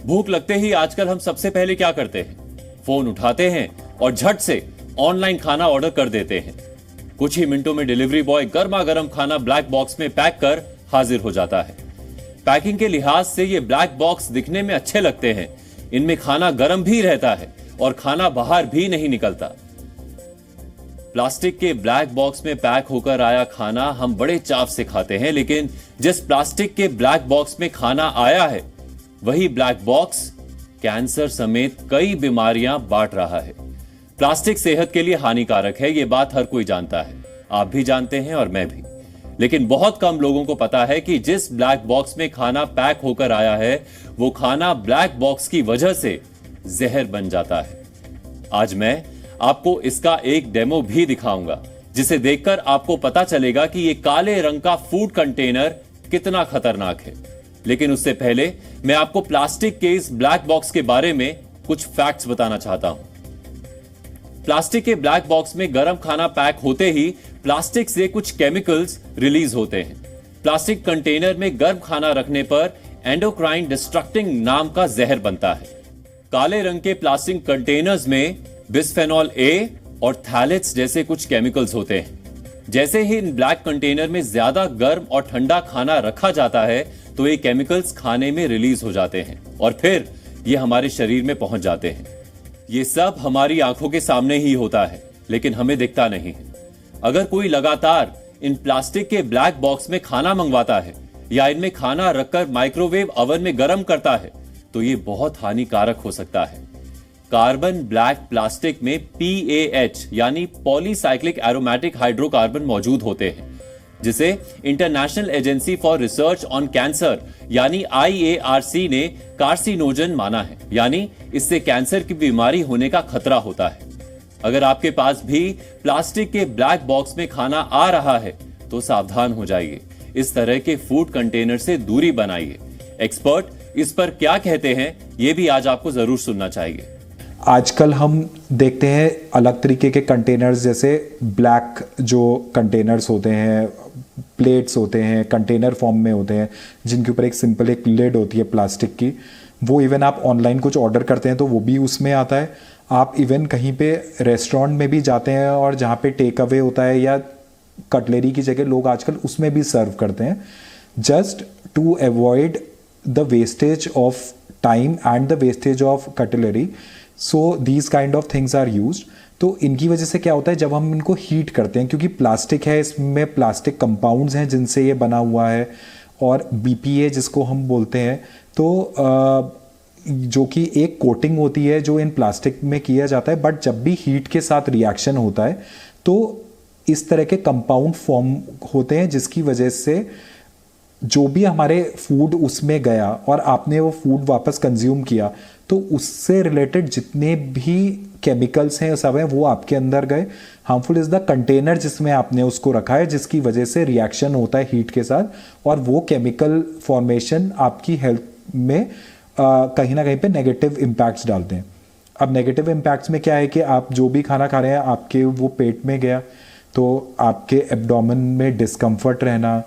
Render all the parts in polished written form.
भूख लगते ही आजकल हम सबसे पहले क्या करते हैं? फोन उठाते हैं और झट से ऑनलाइन खाना ऑर्डर कर देते हैं। कुछ ही मिनटों में डिलीवरी बॉय गर्मा गर्म खाना ब्लैक बॉक्स में पैक कर हाजिर हो जाता है। पैकिंग के लिहाज से ये ब्लैक बॉक्स दिखने में अच्छे लगते हैं। इनमें खाना गर्म भी रहता है और खाना बाहर भी नहीं निकलता। प्लास्टिक के ब्लैक बॉक्स में पैक होकर आया खाना हम बड़े चाव से खाते हैं, लेकिन जिस प्लास्टिक के ब्लैक बॉक्स में खाना आया है वही ब्लैक बॉक्स कैंसर समेत कई बीमारियां बांट रहा है। प्लास्टिक सेहत के लिए हानिकारक है, यह बात हर कोई जानता है। आप भी जानते हैं और मैं भी। लेकिन बहुत कम लोगों को पता है कि जिस ब्लैक बॉक्स में खाना पैक होकर आया है वो खाना ब्लैक बॉक्स की वजह से जहर बन जाता है। आज मैं आपको इसका एक डेमो भी दिखाऊंगा, जिसे देखकर आपको पता चलेगा कि ये काले रंग का फूड कंटेनर कितना खतरनाक है। लेकिन उससे पहले मैं आपको प्लास्टिक के इस ब्लैक बॉक्स के बारे में कुछ फैक्ट्स बताना चाहता हूं। प्लास्टिक के ब्लैक बॉक्स में गर्म खाना पैक होते ही प्लास्टिक से कुछ केमिकल्स रिलीज होते हैं। प्लास्टिक कंटेनर में गर्म खाना रखने पर एंडोक्राइन डिस्ट्रक्टिंग नाम का जहर बनता है। काले रंग के प्लास्टिक कंटेनर्स में बिस्फेनॉल ए और थैलेट्स जैसे कुछ केमिकल्स होते हैं। जैसे ही इन ब्लैक कंटेनर में ज्यादा गर्म और ठंडा खाना रखा जाता है तो ये केमिकल्स खाने में रिलीज हो जाते हैं और फिर ये हमारे शरीर में पहुंच जाते हैं। ये सब हमारी आंखों के सामने ही होता है, लेकिन हमें दिखता नहीं है। अगर कोई लगातार इन प्लास्टिक के ब्लैक बॉक्स में खाना मंगवाता है या इनमें खाना रखकर माइक्रोवेव ओवन में गर्म करता है तो ये बहुत हानिकारक हो सकता है। कार्बन ब्लैक प्लास्टिक में PAH यानी पॉलीसाइक्लिक एरोमेटिक हाइड्रोकार्बन मौजूद होते हैं, जिसे international agency for research on cancer यानी IARC ने कार्सिनोजन माना है, यानी इससे कैंसर की बीमारी होने का खतरा होता है। अगर आपके पास भी प्लास्टिक के ब्लैक बॉक्स में खाना आ रहा है तो सावधान हो जाइए। इस तरह के फूड कंटेनर से दूरी बनाइए। एक्सपर्ट इस पर क्या कहते हैं ये भी आज आपको जरूर सुनना चाहिए। आजकल हम देखते हैं अलग तरीके के कंटेनर्स, जैसे ब्लैक जो कंटेनर्स होते हैं, प्लेट्स होते हैं, कंटेनर फॉर्म में होते हैं, जिनके ऊपर एक सिंपल एक लिड होती है प्लास्टिक की। वो इवन आप ऑनलाइन कुछ ऑर्डर करते हैं तो वो भी उसमें आता है। आप इवन कहीं पे रेस्टोरेंट में भी जाते हैं और जहाँ पे टेक अवे होता है या कटलरी की जगह लोग आजकल उसमें भी सर्व करते हैं, just to avoid the wastage of time and the wastage of cutlery. So these kind of things are used. तो इनकी वजह से क्या होता है, जब हम इनको हीट करते हैं, क्योंकि प्लास्टिक है, इसमें प्लास्टिक कंपाउंड्स हैं जिनसे ये बना हुआ है, और BPA जिसको हम बोलते हैं, तो जो कि एक कोटिंग होती है जो इन प्लास्टिक में किया जाता है, बट जब भी हीट के साथ रिएक्शन होता है तो इस तरह के कंपाउंड फॉर्म होते हैं, जिसकी वजह से जो भी हमारे फूड उसमें गया और आपने वो फूड वापस कंज्यूम किया तो उससे रिलेटेड जितने भी केमिकल्स हैं सब हैं वो आपके अंदर गए। हार्मफुल इज द कंटेनर जिसमें आपने उसको रखा है, जिसकी वजह से रिएक्शन होता है हीट के साथ और वो केमिकल फॉर्मेशन आपकी हेल्थ में कहीं ना कहीं पे नेगेटिव इम्पैक्ट्स डालते हैं। अब नेगेटिव इम्पैक्ट्स में क्या है कि आप जो भी खाना खा रहे हैं आपके वो पेट में गया तो आपके एब्डोमेन में डिस्कम्फर्ट रहना,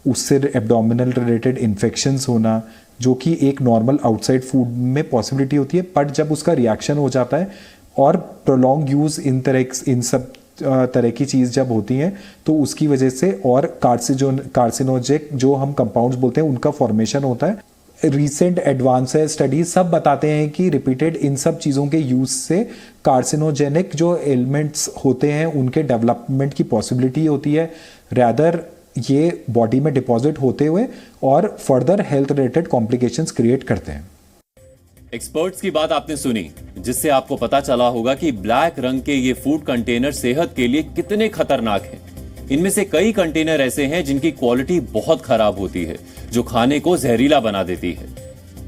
उससे एब्डोमिनल रिलेटेड इन्फेक्शंस होना, जो कि एक नॉर्मल आउटसाइड फूड में पॉसिबिलिटी होती है, बट जब उसका रिएक्शन हो जाता है और प्रोलॉन्ग यूज़ इन सब तरह की चीज़ जब होती हैं तो उसकी वजह से और कार्सिनोजेनिक जो हम कंपाउंड्स बोलते हैं उनका फॉर्मेशन होता है। रिसेंट एडवांस स्टडीज सब बताते हैं कि रिपीटेड इन सब चीज़ों के यूज़ से कार्सिनोजेनिक जो एलिमेंट्स होते हैं उनके डेवलपमेंट की पॉसिबिलिटी होती है, रैदर ये बॉडी में डिपॉजिट होते हुए और further health related complications create करते हैं। एक्सपर्ट्स की बात आपने सुनी, जिससे आपको पता चला होगा कि ब्लैक रंग के ये फूड कंटेनर सेहत के लिए कितने खतरनाक हैं। इनमें से कई कंटेनर ऐसे हैं जिनकी क्वालिटी बहुत खराब होती है, जो खाने को जहरीला बना देती है।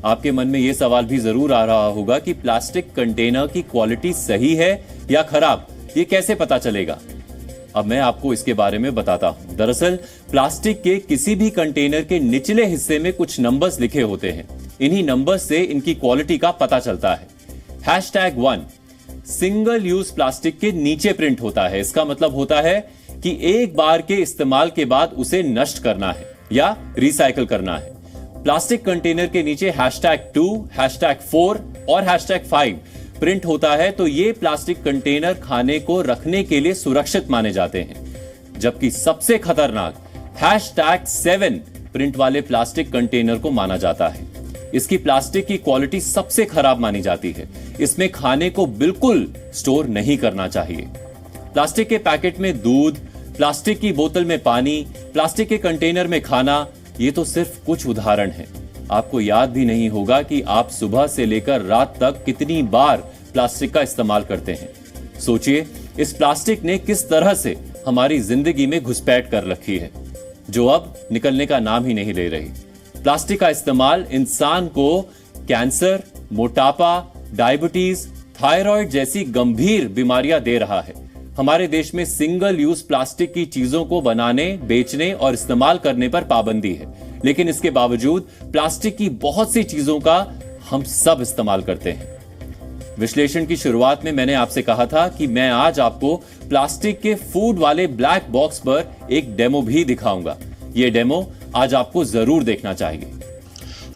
आपके मन में यह सवाल भी जरूर आ रहा होगा कि प्लास्टिक कंटेनर की क्वालिटी सही है या खराब, ये कैसे पता चलेगा? अब मैं आपको इसके बारे में बताता हूं। दरअसल प्लास्टिक के किसी भी कंटेनर के निचले हिस्से में कुछ नंबर्स लिखे होते हैं। इन्हीं नंबर्स से इनकी क्वालिटी का पता चलता है। #1 सिंगल यूज प्लास्टिक के नीचे प्रिंट होता है। इसका मतलब होता है कि एक बार के इस्तेमाल के बाद उसे नष्ट करना है या रिसाइकल करना है। प्लास्टिक कंटेनर के नीचे #2, #4 और #5 प्रिंट होता है तो ये प्लास्टिक कंटेनर खाने को रखने के लिए सुरक्षित माने जाते हैं, जबकि सबसे खतरनाक #7 प्रिंट वाले प्लास्टिक कंटेनर को माना जाता है। इसकी प्लास्टिक की क्वालिटी सबसे खराब मानी जाती है। इसमें खाने को बिल्कुल स्टोर नहीं करना चाहिए। प्लास्टिक के पैकेट में दूध, प्लास्टिक की बोतल में पानी, प्लास्टिक के कंटेनर में खाना, ये तो सिर्फ कुछ उदाहरण हैं। आपको याद भी नहीं होगा कि आप सुबह से लेकर रात तक कितनी बार प्लास्टिक का इस्तेमाल करते हैं। सोचिए, इस प्लास्टिक ने किस तरह से हमारी जिंदगी में घुसपैठ कर रखी है, जो अब निकलने का नाम ही नहीं ले रही। प्लास्टिक का इस्तेमाल इंसान को कैंसर, मोटापा, डायबिटीज, थायराइड जैसी गंभीर बीमारियां दे रहा है। हमारे देश में सिंगल यूज प्लास्टिक की चीजों को बनाने, बेचने और इस्तेमाल करने पर पाबंदी है, लेकिन इसके बावजूद प्लास्टिक की बहुत सी चीजों का हम सब इस्तेमाल करते हैं। विश्लेषण की शुरुआत में मैंने आपसे कहा था कि मैं आज आपको प्लास्टिक के फूड वाले ब्लैक बॉक्स पर एक डेमो भी दिखाऊंगा। यह डेमो आज आपको जरूर देखना चाहिए।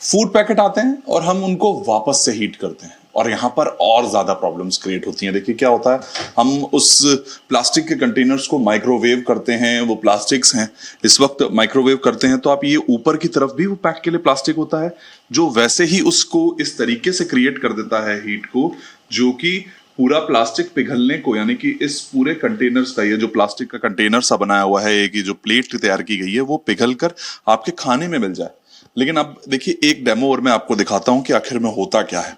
फूड पैकेट आते हैं और हम उनको वापस से हीट करते हैं और यहाँ पर और ज्यादा प्रॉब्लम्स क्रिएट होती हैं। देखिए क्या होता है, हम उस प्लास्टिक के कंटेनर्स को माइक्रोवेव करते हैं, वो प्लास्टिक्स हैं, इस वक्त माइक्रोवेव करते हैं तो आप ये ऊपर की तरफ भी वो पैक के लिए प्लास्टिक होता है जो वैसे ही उसको इस तरीके से क्रिएट कर देता है हीट को, जो कि पूरा प्लास्टिक पिघलने को, यानी कि इस पूरे कंटेनर्स का, ये जो प्लास्टिक का कंटेनर सा बनाया हुआ है, एक जो प्लेट तैयार की गई है, वो पिघल कर आपके खाने में मिल जाए। लेकिन अब देखिए एक डेमो और मैं आपको दिखाता हूं कि आखिर में होता क्या है।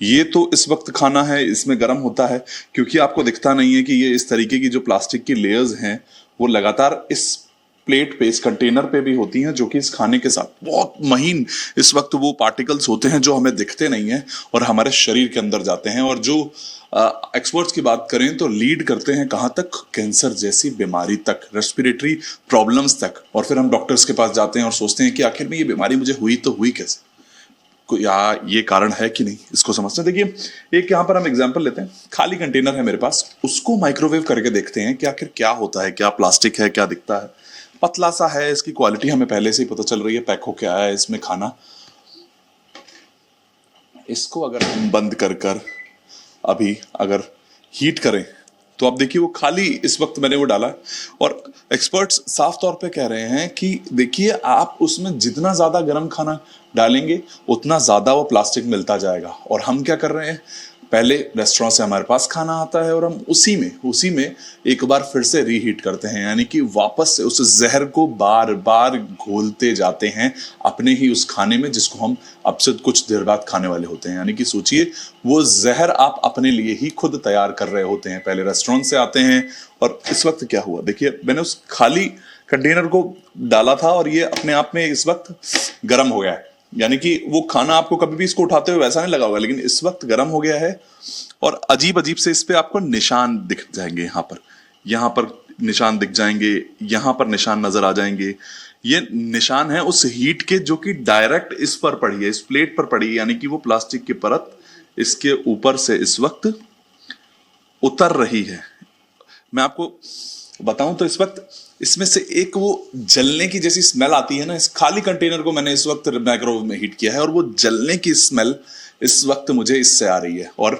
ये तो इस वक्त खाना है, इसमें गर्म होता है, क्योंकि आपको दिखता नहीं है कि ये इस तरीके की जो प्लास्टिक की लेयर्स हैं वो लगातार इस प्लेट पे, इस कंटेनर पे भी होती हैं, जो कि इस खाने के साथ बहुत महीन इस वक्त वो पार्टिकल्स होते हैं जो हमें दिखते नहीं है और हमारे शरीर के अंदर जाते हैं और जो एक्सपर्ट्स की बात करें तो लीड करते हैं कहां तक, कैंसर जैसी बीमारी तक, रेस्पिरेटरी प्रॉब्लम्स तक। और फिर हम डॉक्टर्स के पास जाते हैं और सोचते हैं कि आखिर में ये बीमारी मुझे हुई तो हुई कैसे, या ये कारण है कि नहीं, इसको समझते हैं। देखिए एक यहाँ पर हम एग्जांपल लेते हैं, खाली कंटेनर है मेरे पास, उसको माइक्रोवेव करके देखते हैं कि आखिर क्या होता है, क्या प्लास्टिक है, क्या दिखता है। पतला सा है, इसकी क्वालिटी हमें पहले से ही पता चल रही है, पैक होके आया है इसमें खाना। इसको अगर हम बंद कर अभी अगर हीट करें तो आप देखिए वो खाली इस वक्त मैंने वो डाला और एक्सपर्ट्स साफ तौर पे कह रहे हैं कि देखिए आप उसमें जितना ज्यादा गर्म खाना डालेंगे उतना ज्यादा वो प्लास्टिक मिलता जाएगा। और हम क्या कर रहे हैं, पहले रेस्टोरेंट से हमारे पास खाना आता है और हम उसी में एक बार फिर से रीहीट करते हैं, यानी कि वापस से उस जहर को बार बार घोलते जाते हैं अपने ही उस खाने में, जिसको हम अब से कुछ देर बाद खाने वाले होते हैं। यानी कि सोचिए वो जहर आप अपने लिए ही खुद तैयार कर रहे होते हैं। पहले रेस्टोरेंट से आते हैं और इस वक्त क्या हुआ, देखिए मैंने उस खाली कंटेनर को डाला था और ये अपने आप में इस वक्त गर्म हो गया है। यानी कि वो खाना आपको कभी भी इसको उठाते हुए वैसा नहीं लगा होगा, लेकिन इस वक्त गर्म हो गया है और अजीब अजीब से इस पे आपको निशान दिख जाएंगे। यहाँ पर निशान दिख जाएंगे, यहाँ पर निशान नजर आ जाएंगे। ये निशान है उस हीट के जो कि डायरेक्ट इस पर पड़ी है, इस प्लेट पर पड़ी है, यानी कि वो प्लास्टिक की परत इसके ऊपर से इस वक्त उतर रही है। मैं आपको बताऊं तो इस वक्त इसमें से एक वो जलने की जैसी स्मेल आती है ना, इस खाली कंटेनर को मैंने इस वक्त माइक्रोवेव में हीट किया है और वो जलने की स्मेल इस वक्त मुझे इससे आ रही है। और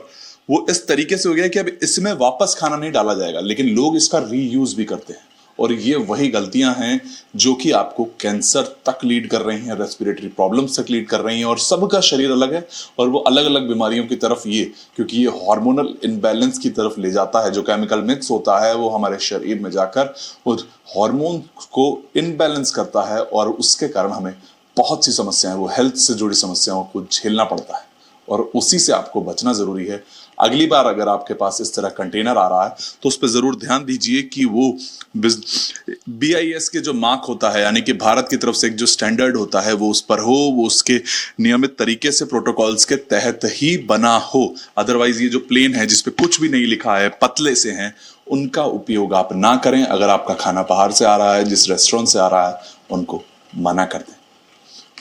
वो इस तरीके से हो गया कि अब इसमें वापस खाना नहीं डाला जाएगा, लेकिन लोग इसका रीयूज भी करते हैं। और ये वही गलतियां हैं जो कि आपको कैंसर तक लीड कर रही हैं, रेस्पिरेटरी प्रॉब्लम्स तक लीड कर रही हैं। और सबका शरीर अलग है और वो अलग अलग बीमारियों की तरफ, ये क्योंकि ये हार्मोनल इनबैलेंस की तरफ ले जाता है। जो केमिकल मिक्स होता है वो हमारे शरीर में जाकर उस हार्मोन को इनबैलेंस करता है और उसके कारण हमें बहुत सी समस्याएं, वो हेल्थ से जुड़ी समस्याओं को झेलना पड़ता है और उसी से आपको बचना जरूरी है। अगली बार अगर आपके पास इस तरह कंटेनर आ रहा है तो उस पर जरूर ध्यान दीजिए कि वो BIS के जो मार्क होता है, यानी कि भारत की तरफ से एक जो स्टैंडर्ड होता है वो उस पर हो, वो उसके नियमित तरीके से प्रोटोकॉल्स के तहत ही बना हो। अदरवाइज ये जो प्लेन है जिसपे कुछ भी नहीं लिखा है, पतले से हैं, उनका उपयोग आप ना करें। अगर आपका खाना बाहर से आ रहा है, जिस रेस्टोरेंट से आ रहा है, उनको मना कर दें।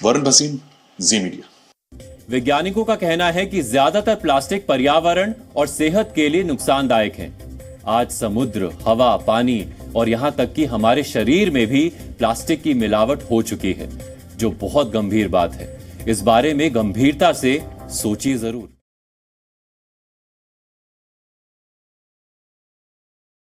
वरुण भसीन, जी मीडिया। वैज्ञानिकों का कहना है कि ज्यादातर प्लास्टिक पर्यावरण और सेहत के लिए नुकसानदायक है। आज समुद्र, हवा, पानी और यहां तक कि हमारे शरीर में भी प्लास्टिक की मिलावट हो चुकी है। जो बहुत गंभीर बात है। इस बारे में गंभीरता से सोचिए जरूर।